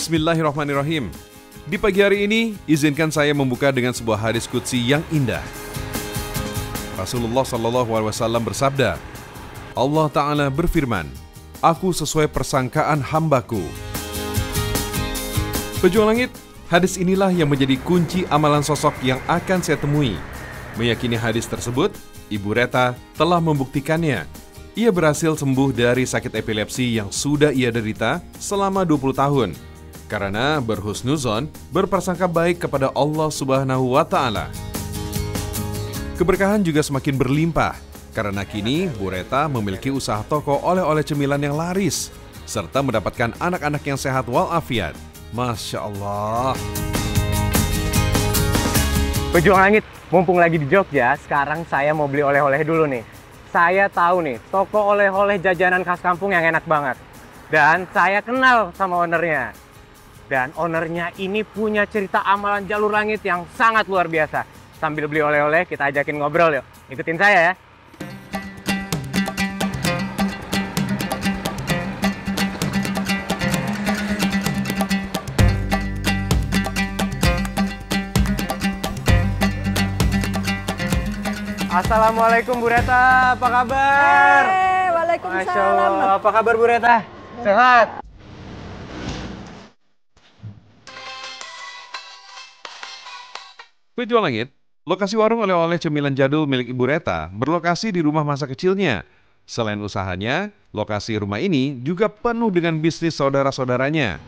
Bismillahirrahmanirrahim. Di pagi hari ini, izinkan saya membuka dengan sebuah hadis qudsi yang indah. Rasulullah SAW bersabda, Allah Ta'ala berfirman, Aku sesuai persangkaan hambaku. Pejuang langit, hadis inilah yang menjadi kunci amalan sosok yang akan saya temui. Meyakini hadis tersebut, Ibu Reta telah membuktikannya. Ia berhasil sembuh dari sakit epilepsi yang sudah ia derita selama 20 tahun. Karena berhusnuzon, berprasangka baik kepada Allah Subhanahu wa Ta'ala. Keberkahan juga semakin berlimpah karena kini Bu Reta memiliki usaha toko oleh-oleh cemilan yang laris serta mendapatkan anak-anak yang sehat walafiat. Masya Allah. Pejuang langit, mumpung lagi di Jogja, sekarang saya mau beli oleh-oleh dulu nih. Saya tahu nih, toko oleh-oleh jajanan khas kampung yang enak banget. Dan saya kenal sama ownernya. Dan ownernya ini punya cerita amalan jalur langit yang sangat luar biasa. Sambil beli oleh-oleh, kita ajakin ngobrol yuk. Ikutin saya ya. Assalamualaikum Bu Reta, apa kabar? Waalaikumsalam. Masya Allah, apa kabar Bu Reta? Sehat? Pejuang langit, lokasi warung oleh-oleh cemilan jadul milik Ibu Reta berlokasi di rumah masa kecilnya. Selain usahanya, lokasi rumah ini juga penuh dengan bisnis saudara-saudaranya.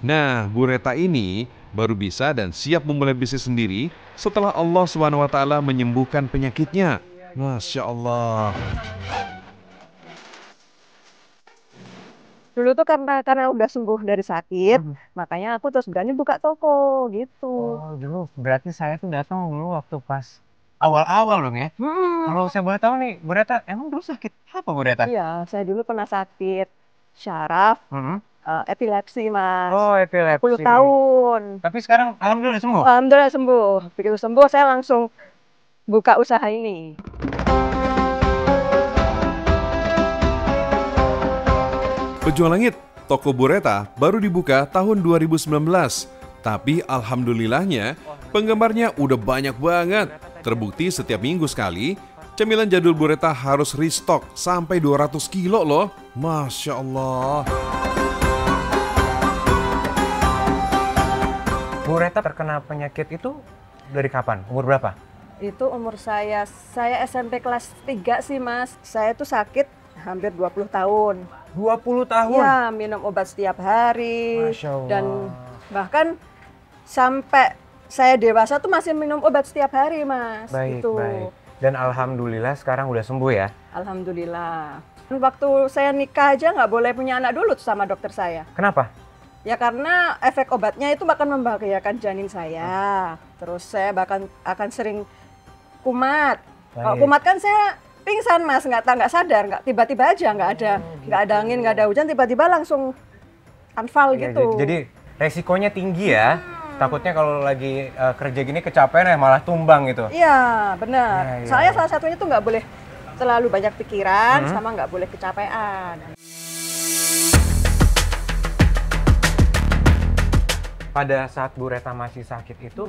Nah, Bu Reta ini baru bisa dan siap memulai bisnis sendiri setelah Allah SWT menyembuhkan penyakitnya. Masya Allah. Dulu tuh karena udah sembuh dari sakit, makanya aku terus berani buka toko gitu. Oh, dulu berarti saya tuh datang dulu waktu pas awal-awal dong ya. Kalau saya boleh tahu nih, Bu Reta, emang dulu sakit apa Bu Reta? Iya, saya dulu pernah sakit syaraf, epilepsi Mas. Oh, epilepsi. 10 tahun. Tapi sekarang alhamdulillah sembuh. Alhamdulillah sembuh. Begitu sembuh saya langsung buka usaha ini. Pejuang langit, toko Bu Reta baru dibuka tahun 2019. Tapi alhamdulillahnya, penggemarnya udah banyak banget. Terbukti setiap minggu sekali, cemilan jadul Bu Reta harus restock sampai 200 kilo loh. Masya Allah. Bu Reta terkena penyakit itu dari kapan? Umur berapa? Itu umur saya SMP kelas 3 sih Mas. Saya tuh sakit hampir 20 tahun. 20 tahun? Ya, minum obat setiap hari. Masya Allah. Dan bahkan sampai saya dewasa tuh masih minum obat setiap hari, Mas. Baik, gitu. baik. Dan alhamdulillah sekarang udah sembuh ya? Alhamdulillah. Waktu saya nikah aja nggak boleh punya anak dulu tuh sama dokter saya. Kenapa? Ya karena efek obatnya itu bakal membahayakan janin saya. Terus saya bahkan akan sering kumat. Kalau kumat kan saya pingsan Mas, nggak sadar, nggak tiba-tiba aja nggak ada angin, nggak ada hujan, tiba-tiba langsung anfal gitu. Jadi resikonya tinggi ya. Takutnya kalau lagi kerja gini kecapean ya malah tumbang gitu. Iya benar. Ya, ya. Saya salah satunya tuh nggak boleh terlalu banyak pikiran, sama nggak boleh kecapean. Pada saat Bu Reta masih sakit itu,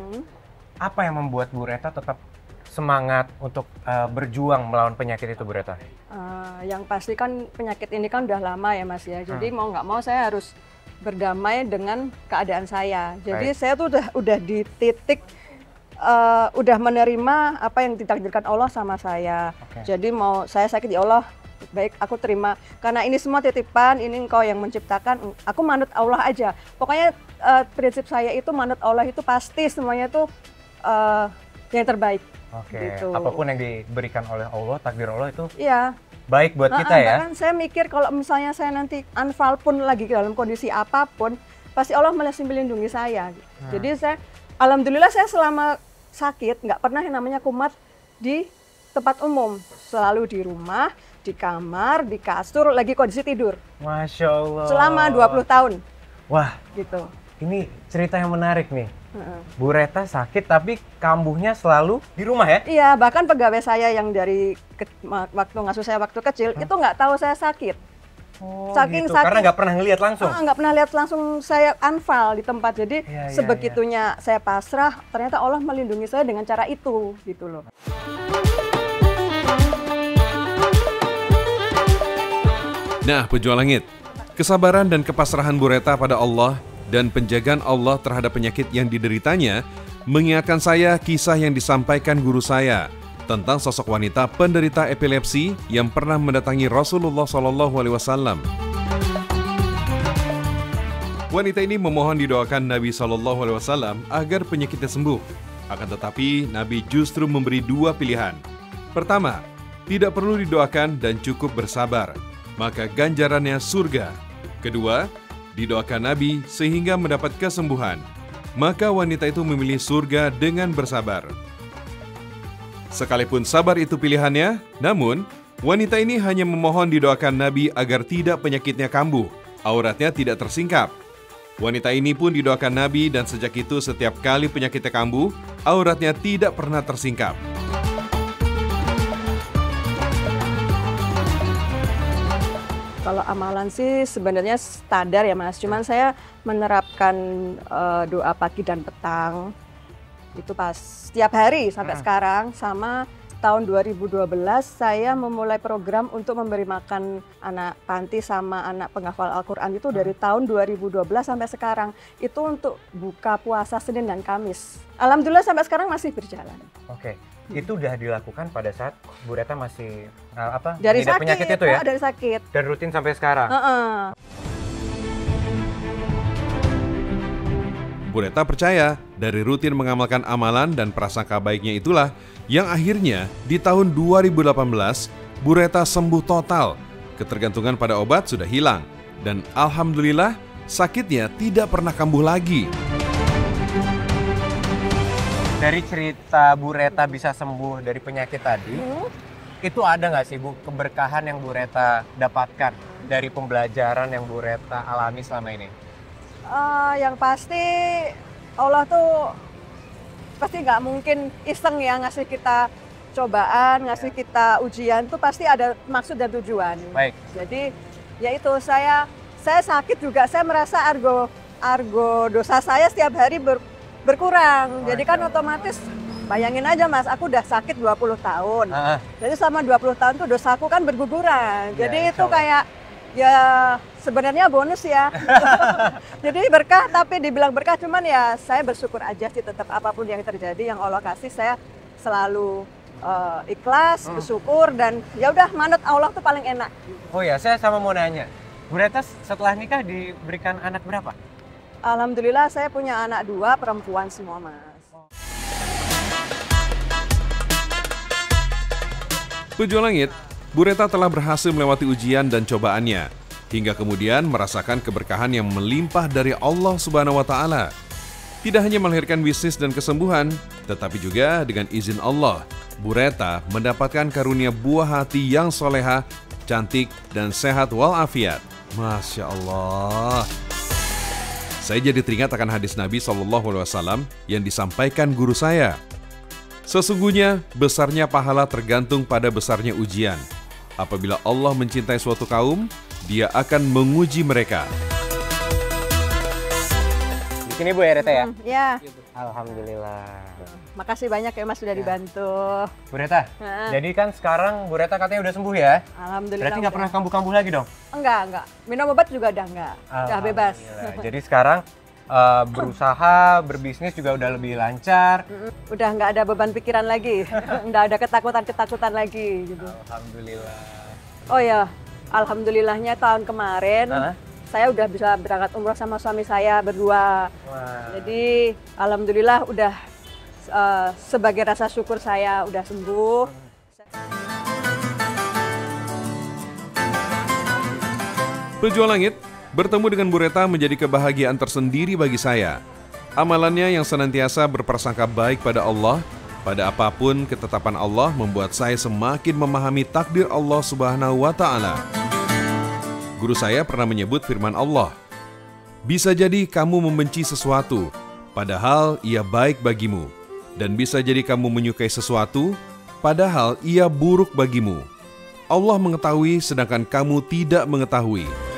apa yang membuat Bu Reta tetap semangat untuk berjuang melawan penyakit itu, Bu Reta? Yang pasti kan penyakit ini kan udah lama ya Mas ya. Jadi mau nggak mau saya harus berdamai dengan keadaan saya. Jadi saya tuh udah di titik udah menerima apa yang ditakdirkan Allah sama saya. Jadi mau saya sakit ya Allah, baik aku terima. Karena ini semua titipan, ini Engkau yang menciptakan. Aku manut Allah aja. Pokoknya prinsip saya itu manut Allah itu pasti semuanya tuh yang terbaik. Gitu. Apapun yang diberikan oleh Allah, takdir Allah itu baik buat kita ya. Bahkan saya mikir kalau misalnya saya nanti anfal pun lagi dalam kondisi apapun, pasti Allah masih melindungi saya. Jadi saya, alhamdulillah saya selama sakit nggak pernah yang namanya kumat di tempat umum. Selalu di rumah, di kamar, di kasur, lagi kondisi tidur. Masya Allah. Selama 20 tahun. Wah, gitu. Ini cerita yang menarik nih. Bu Reta sakit tapi kambuhnya selalu di rumah ya? Iya, bahkan pegawai saya yang dari waktu ngasuh saya waktu kecil itu nggak tahu saya sakit. Oh, Saking gitu. Karena nggak pernah ngelihat langsung. nggak pernah lihat langsung saya anfal di tempat. Jadi Iya, iya, sebegitunya saya pasrah, ternyata Allah melindungi saya dengan cara itu, gitu loh. Nah, pejuang langit, kesabaran dan kepasrahan Bu Reta pada Allah dan penjagaan Allah terhadap penyakit yang dideritanya mengingatkan saya kisah yang disampaikan guru saya tentang sosok wanita penderita epilepsi yang pernah mendatangi Rasulullah SAW. Wanita ini memohon didoakan Nabi SAW agar penyakitnya sembuh. Akan tetapi, Nabi justru memberi dua pilihan. Pertama, tidak perlu didoakan dan cukup bersabar, maka ganjarannya surga. Kedua, didoakan Nabi sehingga mendapat kesembuhan, maka wanita itu memilih surga dengan bersabar. Sekalipun sabar itu pilihannya, namun wanita ini hanya memohon didoakan Nabi agar tidak penyakitnya kambuh, auratnya tidak tersingkap. Wanita ini pun didoakan Nabi dan sejak itu setiap kali penyakitnya kambuh, auratnya tidak pernah tersingkap. Kalau amalan sih sebenarnya standar ya Mas, cuman saya menerapkan doa pagi dan petang itu pas setiap hari sampai sekarang. Sama tahun 2012 saya memulai program untuk memberi makan anak panti sama anak penghafal Al-Quran itu dari tahun 2012 sampai sekarang. Itu untuk buka puasa Senin dan Kamis. Alhamdulillah sampai sekarang masih berjalan. Oke, itu udah dilakukan pada saat Bu Reta masih Dari mengidap sakit, penyakit itu ya? dari sakit. Dan rutin sampai sekarang? Bu Reta percaya dari rutin mengamalkan amalan dan prasangka baiknya itulah yang akhirnya di tahun 2018 Bu Reta sembuh total. Ketergantungan pada obat sudah hilang dan alhamdulillah sakitnya tidak pernah kambuh lagi. Dari cerita Bu Reta bisa sembuh dari penyakit tadi, itu ada nggak sih Bu keberkahan yang Bu Reta dapatkan dari pembelajaran yang Bu Reta alami selama ini? Yang pasti Allah tuh pasti nggak mungkin iseng ya ngasih kita cobaan, ngasih kita ujian tuh pasti ada maksud dan tujuan. Baik. Jadi ya itu saya sakit juga, saya merasa argo dosa saya setiap hari berkurang. Jadi kan otomatis bayangin aja Mas, aku udah sakit 20 tahun. Jadi selama 20 tahun tuh dosaku kan berguguran. Jadi itu kayak ya sebenarnya bonus ya. Jadi berkah, tapi dibilang berkah cuman ya saya bersyukur aja sih tetap apapun yang terjadi yang Allah kasih saya selalu ikhlas, bersyukur dan ya udah manut Allah tuh paling enak. Oh ya, saya sama mau nanya. Bu Reta setelah nikah diberikan anak berapa? Alhamdulillah saya punya anak 2 perempuan semua Mas. Pejuang langit, Bu Reta telah berhasil melewati ujian dan cobaannya, hingga kemudian merasakan keberkahan yang melimpah dari Allah Subhanahu wa Ta'ala. Tidak hanya melahirkan bisnis dan kesembuhan, tetapi juga dengan izin Allah, Bu Reta mendapatkan karunia buah hati yang soleha, cantik, dan sehat walafiat. Masya Allah. Saya jadi teringat akan hadis Nabi SAW yang disampaikan guru saya. Sesungguhnya besarnya pahala tergantung pada besarnya ujian. Apabila Allah mencintai suatu kaum, Dia akan menguji mereka. Di sini Bu ya Reta ya? Ya. Alhamdulillah. Makasih banyak ya Mas sudah dibantu. Bu Reta, jadi kan sekarang Bu Reta katanya udah sembuh ya? Alhamdulillah. Berarti nggak pernah kambuh-kambuh lagi dong? Enggak. Minum obat juga udah enggak. Udah bebas. Jadi sekarang berusaha, berbisnis juga udah lebih lancar. Udah nggak ada beban pikiran lagi. Nggak ada ketakutan lagi gitu. Alhamdulillah. Oh ya, alhamdulillahnya tahun kemarin saya udah bisa berangkat umroh sama suami saya berdua. Jadi alhamdulillah udah sebagai rasa syukur saya udah sembuh. Pejuang langit, bertemu dengan Bu Reta menjadi kebahagiaan tersendiri bagi saya. Amalannya yang senantiasa berprasangka baik pada Allah, pada apapun ketetapan Allah membuat saya semakin memahami takdir Allah Subhanahu wa Ta'ala. Guru saya pernah menyebut firman Allah, bisa jadi kamu membenci sesuatu, padahal ia baik bagimu. Dan bisa jadi kamu menyukai sesuatu, padahal ia buruk bagimu. Allah mengetahui sedangkan kamu tidak mengetahui.